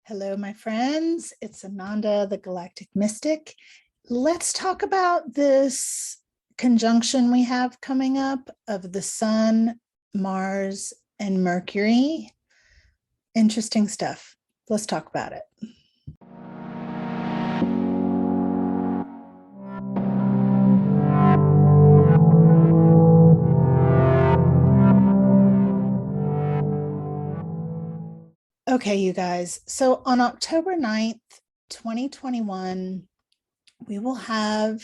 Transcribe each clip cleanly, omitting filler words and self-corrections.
Hello, my friends. It's Ananda, the Galactic Mystic. Let's talk about this conjunction we have coming up of the Sun, Mars, and Mercury. Interesting stuff. Let's talk about it. Okay, you guys. So on October 9th, 2021, we will have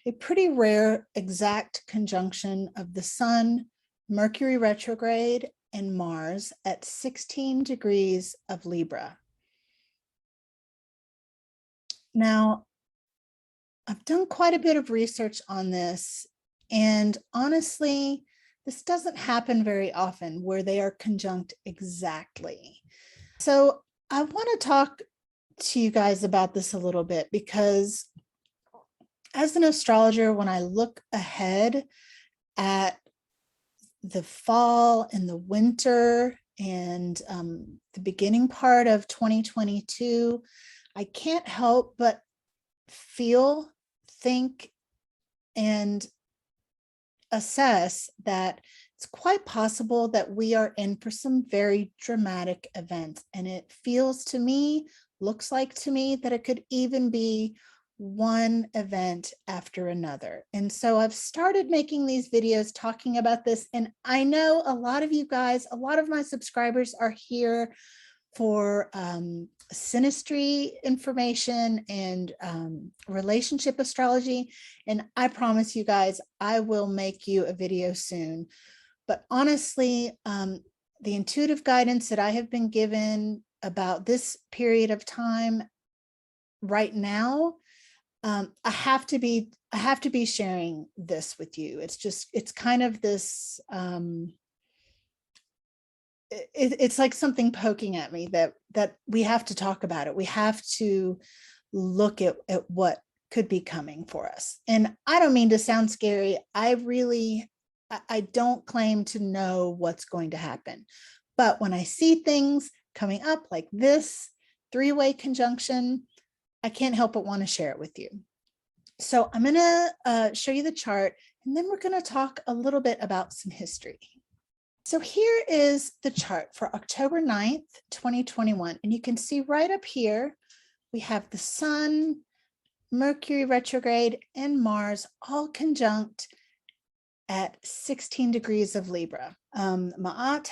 a pretty rare exact conjunction of the Sun, Mercury retrograde, and Mars at 16 degrees of Libra. Now, I've done quite a bit of research on this, and honestly, this doesn't happen very often where they are conjunct exactly. So I want to talk to you guys about this a little bit because as an astrologer, when I look ahead at the fall and the winter and the beginning part of 2022, I can't help but feel, think, and assess that it's quite possible that we are in for some very dramatic events. And it feels to me, looks like to me, that it could even be one event after another. And so I've started making these videos talking about this. And I know a lot of you guys, a lot of my subscribers are here for synastry information and relationship astrology. And I promise you guys, I will make you a video soon. But honestly, the intuitive guidance that I have been given about this period of time right now, I have to be sharing this with you. It's kind of this, it's like something poking at me that we have to talk about it. We have to look at what could be coming for us. And I don't mean to sound scary. I don't claim to know what's going to happen. But when I see things coming up like this three-way conjunction, I can't help but want to share it with you. So I'm going to show you the chart, and then we're going to talk a little bit about some history. So here is the chart for October 9th, 2021. And you can see right up here, we have the Sun, Mercury retrograde, and Mars all conjunct at 16 degrees of Libra. My aunt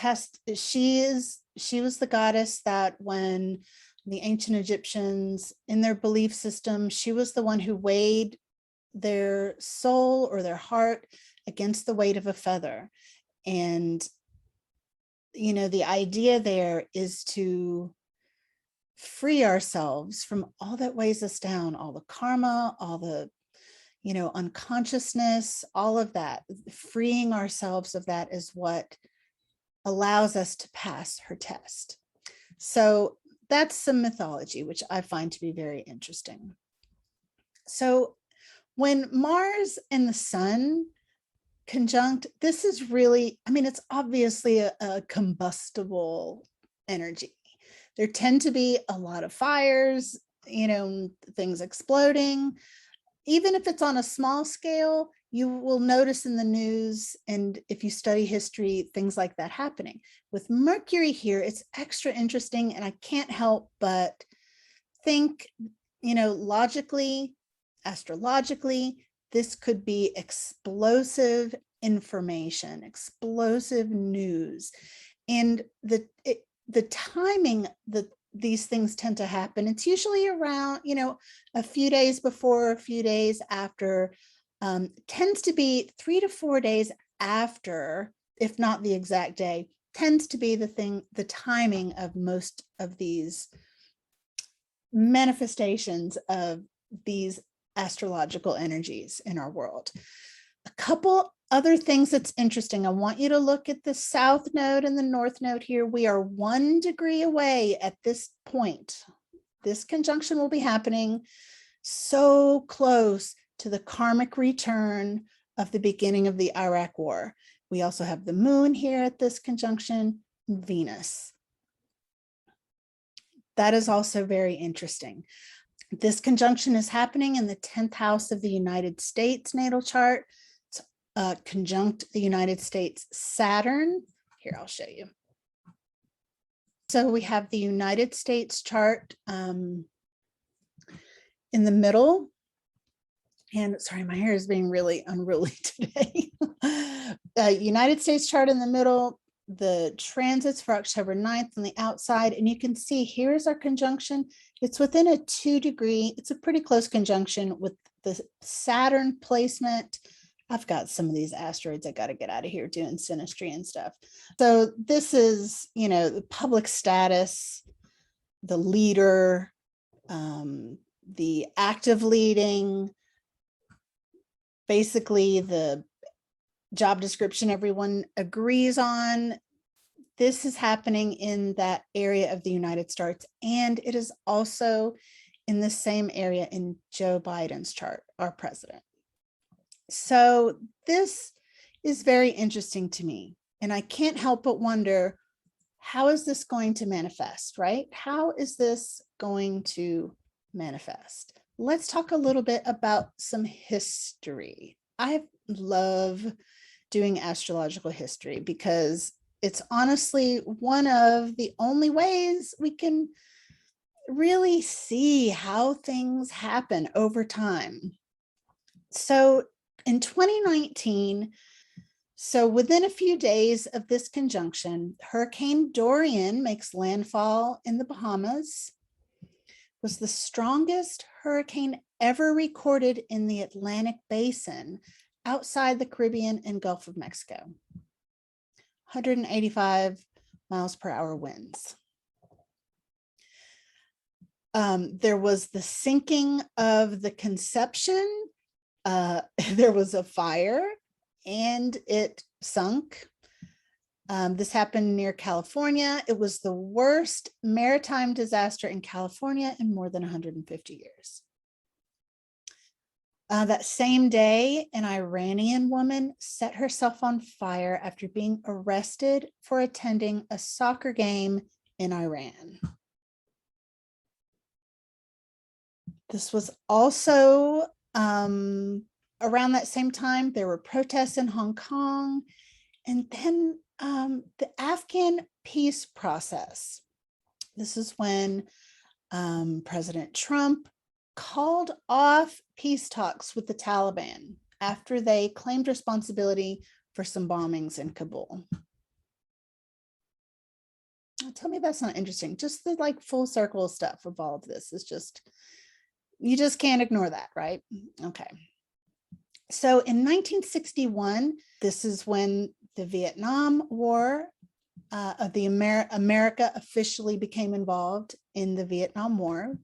she was the goddess that when the ancient Egyptians, in their belief system, she was the one who weighed their soul or their heart against the weight of a feather. And you know, the idea there is to free ourselves from all that weighs us down, all the karma, all the, you know, unconsciousness, all of that. Freeing ourselves of that is what allows us to pass her test. So that's some mythology, which I find to be very interesting. So when Mars and the Sun conjunct, this is really, I mean, it's obviously a combustible energy. There tend to be a lot of fires, you know, things exploding. Even if it's on a small scale, you will notice in the news, and if you study history, things like that happening. With Mercury here, it's extra interesting, and I can't help but think, you know, logically, astrologically, this could be explosive information, explosive news. And the timing that these things tend to happen, it's usually around, you know, a few days before, a few days after, tends to be 3 to 4 days after, if not the exact day, tends to be the timing of most of these manifestations of these astrological energies in our world. A couple other things that's interesting. I want you to look at the south node and the north node here. We are 1 degree away at this point. This conjunction will be happening so close to the karmic return of the beginning of the Iraq War. We also have the moon here at this conjunction, Venus. That is also very interesting. This conjunction is happening in the 10th house of the United States natal chart. It's conjunct the United States Saturn. Here, I'll show you. So we have the United States chart in the middle. And sorry, my hair is being really unruly today. United States chart in the middle, the transits for October 9th on the outside. And you can see here's our conjunction. It's within a 2-degree. It's a pretty close conjunction with the Saturn placement. I've got some of these asteroids I got to get out of here doing synastry and stuff. So this is, the public status, the leader, the active leading, basically the job description everyone agrees on. This is happening in that area of the United States, and it is also in the same area in Joe Biden's chart, our president. So this is very interesting to me, and I can't help but wonder, how is this going to manifest, right? How is this going to manifest? Let's talk a little bit about some history. I love doing astrological history because it's honestly one of the only ways we can really see how things happen over time. So in 2019, so within a few days of this conjunction, Hurricane Dorian makes landfall in the Bahamas. Was the strongest hurricane ever recorded in the Atlantic Basin outside the Caribbean and Gulf of Mexico. 185 miles per hour winds. There was the sinking of the Conception. There was a fire and it sunk. This happened near California. It was the worst maritime disaster in California in more than 150 years. That same day, an Iranian woman set herself on fire after being arrested for attending a soccer game in Iran. This was also around that same time, there were protests in Hong Kong, and then the Afghan peace process. This is when President Trump called off peace talks with the Taliban after they claimed responsibility for some bombings in Kabul. Tell me that's not interesting. Just the full circle stuff of all of this is just, you just can't ignore that, right? Okay. So in 1961, this is when the Vietnam War, America officially became involved in the Vietnam War.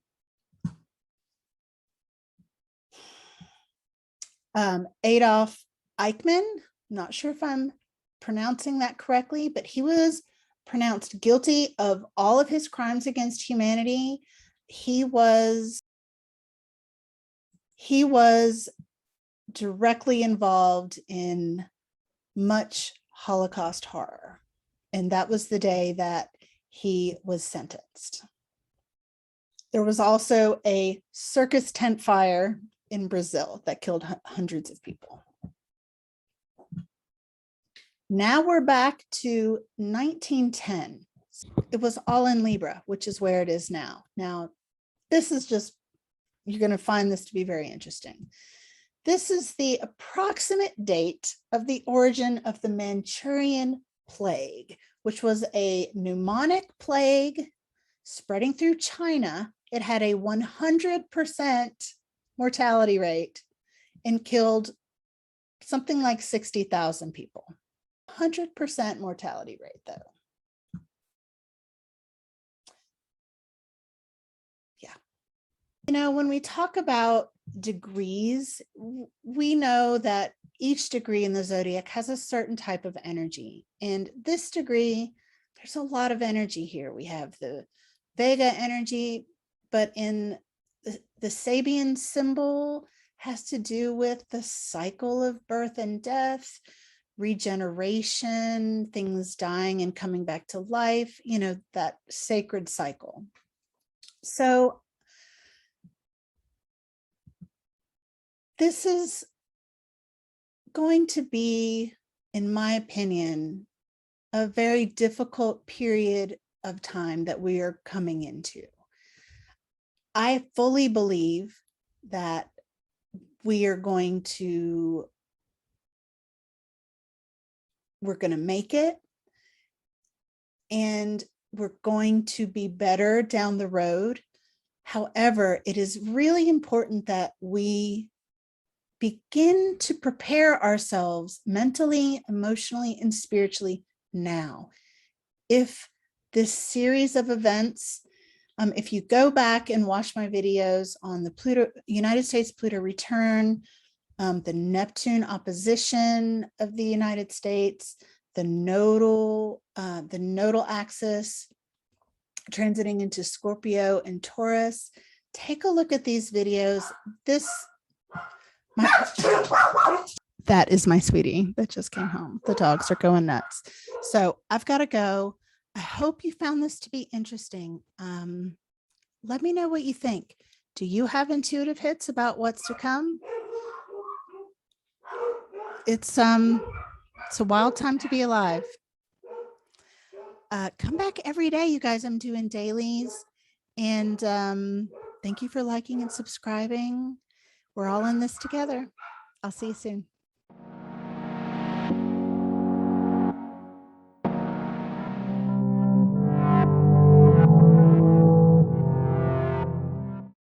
Adolf Eichmann, not sure if I'm pronouncing that correctly, but he was pronounced guilty of all of his crimes against humanity. He was directly involved in much Holocaust horror. And that was the day that he was sentenced. There was also a circus tent fire in Brazil that killed hundreds of people. Now we're back to 1910. It was all in Libra, which is where it is now. Now, this is just, you're going to find this to be very interesting. This is the approximate date of the origin of the Manchurian plague, which was a pneumonic plague spreading through China. It had a 100% mortality rate and killed something like 60,000 people. 100% mortality rate, though. Yeah. When we talk about degrees, we know that each degree in the zodiac has a certain type of energy. And this degree, there's a lot of energy here. We have the Vega energy, but in the Sabian symbol has to do with the cycle of birth and death, regeneration, things dying and coming back to life, that sacred cycle. So this is going to be, in my opinion, a very difficult period of time that we are coming into. I fully believe that we're going to make it, and we're going to be better down the road. However, it is really important that we begin to prepare ourselves mentally, emotionally, and spiritually now. If this series of events, if you go back and watch my videos on the United States Pluto return, the Neptune opposition of the United States, the nodal axis transiting into Scorpio and Taurus, take a look at these videos. That is my sweetie that just came home. The dogs are going nuts. So I've got to go. I hope you found this to be interesting. Let me know what you think. Do you have intuitive hits about what's to come? It's a wild time to be alive. Come back every day, you guys. I'm doing dailies. And thank you for liking and subscribing. We're all in this together. I'll see you soon.